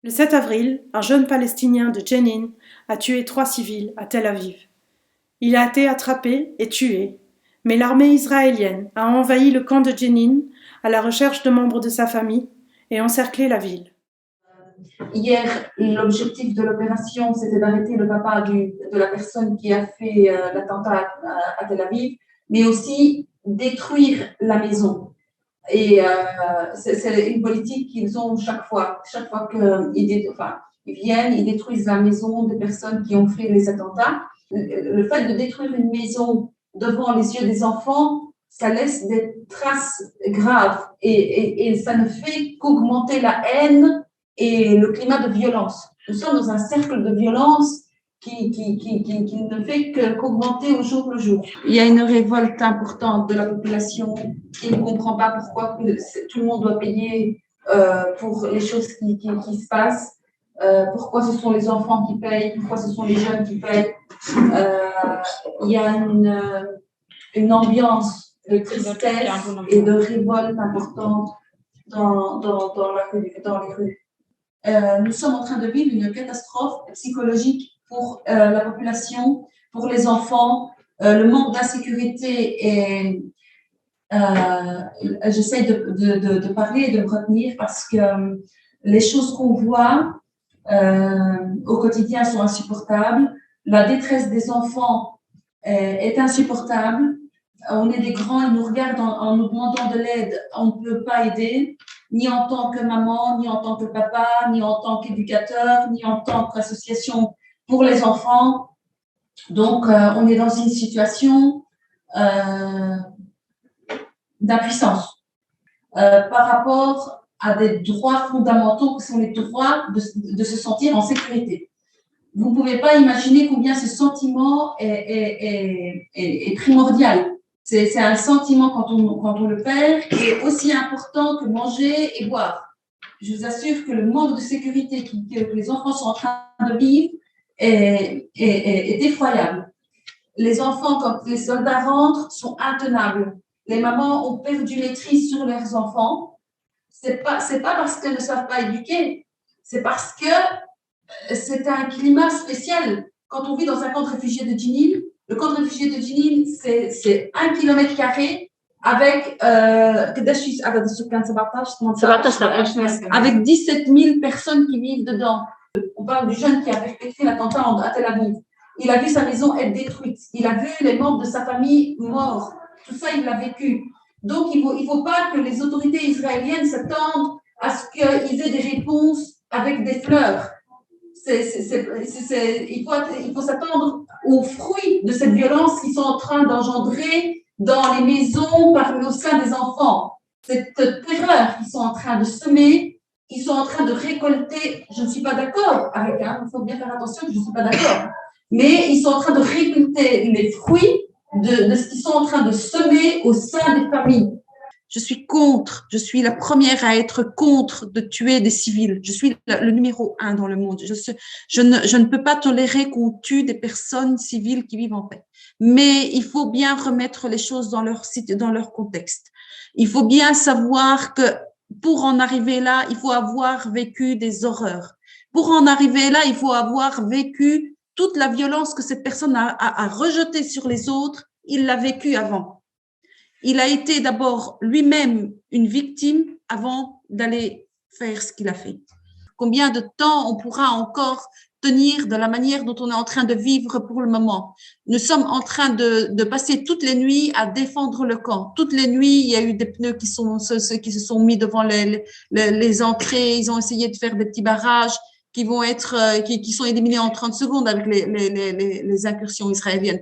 Le 7 avril, un jeune Palestinien de Jenin a tué 3 civils à Tel Aviv. Il a été attrapé et tué, mais l'armée israélienne a envahi le camp de Jenin à la recherche de membres de sa famille et encerclé la ville. Hier, l'objectif de l'opération, c'était d'arrêter le papa de la personne qui a fait l'attentat à Tel Aviv, mais aussi détruire la maison. Et c'est une politique qu'ils ont chaque fois. Chaque fois ils viennent, ils détruisent la maison des personnes qui ont fait les attentats. Le fait de détruire une maison devant les yeux des enfants, ça laisse des traces graves et ça ne fait qu'augmenter la haine et le climat de violence. Nous sommes dans un cercle de violence qui ne fait qu'augmenter au jour le jour. Il y a une révolte importante de la population qui ne comprend pas pourquoi tout le monde doit payer pour les choses qui se passent, pourquoi ce sont les enfants qui payent, pourquoi ce sont les jeunes qui payent. Il y a une ambiance de tristesse et de révolte importante dans les rues. Nous sommes en train de vivre une catastrophe psychologique pour la population, pour les enfants, le manque d'insécurité et j'essaie de parler et de me retenir parce que les choses qu'on voit au quotidien sont insupportables. La détresse des enfants est insupportable. On est des grands, ils nous regardent en nous demandant de l'aide, on ne peut pas aider, ni en tant que maman, ni en tant que papa, ni en tant qu'éducateur, ni en tant qu'association pour les enfants. Donc, on est dans une situation d'impuissance par rapport à des droits fondamentaux qui sont les droits de se sentir en sécurité. Vous ne pouvez pas imaginer combien ce sentiment est primordial. C'est un sentiment quand on le perd qui est aussi important que manger et boire. Je vous assure que le manque de sécurité que les enfants sont en train de vivre est effroyable. Les enfants, quand les soldats rentrent, sont intenables. Les mamans ont perdu maîtrise sur leurs enfants. C'est pas parce qu'elles ne savent pas éduquer, c'est parce que c'est un climat spécial. Quand on vit dans un camp de réfugiés de Jenin, le camp de réfugiés de Jenin, c'est 1 km² avec 17 000 personnes qui vivent dedans. On parle du jeune qui a perpétré l'attentat à Tel Aviv. Il a vu sa maison être détruite. Il a vu les membres de sa famille morts. Tout ça, il l'a vécu. Donc, il faut pas que les autorités israéliennes s'attendent à ce qu'ils aient des réponses avec des fleurs. Il faut s'attendre aux fruits de cette violence qu'ils sont en train d'engendrer dans les maisons, au sein des enfants. Cette terreur qu'ils sont en train de semer, ils sont en train de récolter. Je ne suis pas d'accord avec, il faut bien faire attention que je ne suis pas d'accord. Mais ils sont en train de récolter les fruits de ce qu'ils sont en train de semer au sein des familles. Je suis la première à être contre de tuer des civils. Je suis le numéro 1 dans le monde. Je ne peux pas tolérer qu'on tue des personnes civiles qui vivent en paix. Mais il faut bien remettre les choses dans leur contexte. Il faut bien savoir que pour en arriver là, il faut avoir vécu des horreurs. Pour en arriver là, il faut avoir vécu toute la violence que cette personne a rejetée sur les autres. Il l'a vécue avant. Il a été d'abord lui-même une victime avant d'aller faire ce qu'il a fait. Combien de temps on pourra encore tenir de la manière dont on est en train de vivre pour le moment? Nous sommes en train de passer toutes les nuits à défendre le camp. Toutes les nuits, il y a eu des pneus qui se sont mis devant les entrées. Ils ont essayé de faire des petits barrages qui sont éliminés en 30 secondes avec les incursions israéliennes.